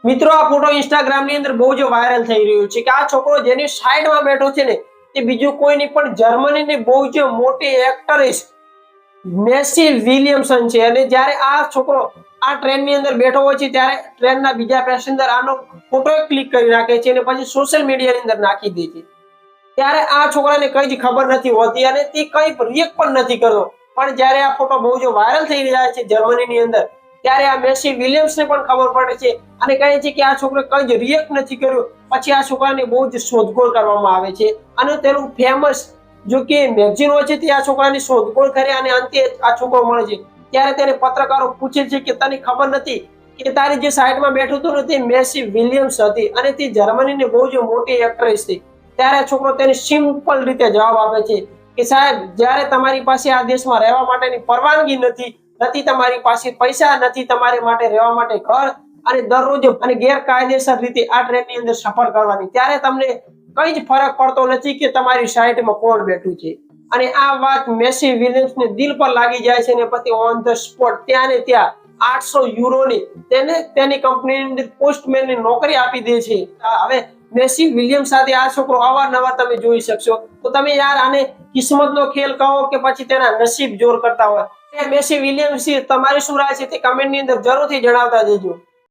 મિત્રો આ photo Instagram ની અંદર બહુ જ વાયરલ થઈ રહ્યો છે કે આ છોકરો જેની સાઈડમાં બેઠો છે ને એ બીજું કોઈ નહીં પણ જર્મનીની બહુ જ મોટી એક્ટ્રેસ મેસી વિલિયમસન છે। અને જ્યારે આ છોકરો આ ટ્રેન ની અંદર બેઠો હોય છે ત્યારે ટ્રેનના બીજા પેસેન્જર આનો ફોટો ક્લિક કરી નાખે છે અને પછી સોશિયલ મીડિયા ની અંદર નાખી દે છે। ત્યારે આ છોકરાને કઈ જ ખબર નથી હોતી અને તે કઈ રિએક્ટ પણ નથી કરતો। પણ જ્યારે આ ફોટો બહુ જ વાયરલ થઈ રહ્યા છે જર્મનીની અંદર ત્યારે આ મેસી વિલિયમ્સને પણ ખબર પડે છે અને કહે છે કે આ છોકરો કઈ જ રિએક્ટ નથી કર્યો। પછી આ છોકરાને બહુ જ શોધખોળ કરવામાં આવે છે અને તેનું ફેમસ જો કે મેગઝીન હોય છે તે આ છોકરાની શોધખોળ કરે અને અંતે આ છોકરો મળે છે। ત્યારે તેને પત્રકારો પૂછે છે કે તને ખબર નથી કે તારી જે સાઈડમાં બેઠો હતો ને તે મેસી વિલિયમ્સ હતી અને તે જર્મનીની બહુ જ મોટી એક્ટ્રેસ હતી। ત્યારે છોકરો તેને સિમ્પલ રીતે જવાબ આપે છે કે સાહેબ જ્યારે તમારી પાસે આ દેશમાં રહેવા માટેની પરવાનગી નથી તમારી પાસે પૈસા નથી તમારી માટે રહેવા માટે ઘર અને દરરોજ અને ગેરકાયદેસર રીતે આ ટ્રેનની અંદર સફર કરવાની ત્યારે તમને કઈ જ ફરક પડતો નથી કે તમારી સાઈડમાં કોણ બેઠું છે। અને આ વાત મેસી વિલિયમ્સને દિલ પર લાગી જાય છે અને પછી ઓન ધ સ્પોટ ત્યાં ને ત્યાં 800 યુરોની તેને તેની કંપનીની અંદર પોસ્ટમેનની નોકરી આપી દે છે। હવે મેસી વિલિયમ્સ સાથે આ છોકરો અવારનવાર તમે જોઈ શકશો તો તમે યાર આને કિસ્મતનો ખેલ કહો કે પછી તેના નસીબ જોર કરતા હોય। મેસી વિલિયમ્સ તમારી શું રાય છે તે કમેન્ટની અંદર જરૂરથી જણાવતા જજો।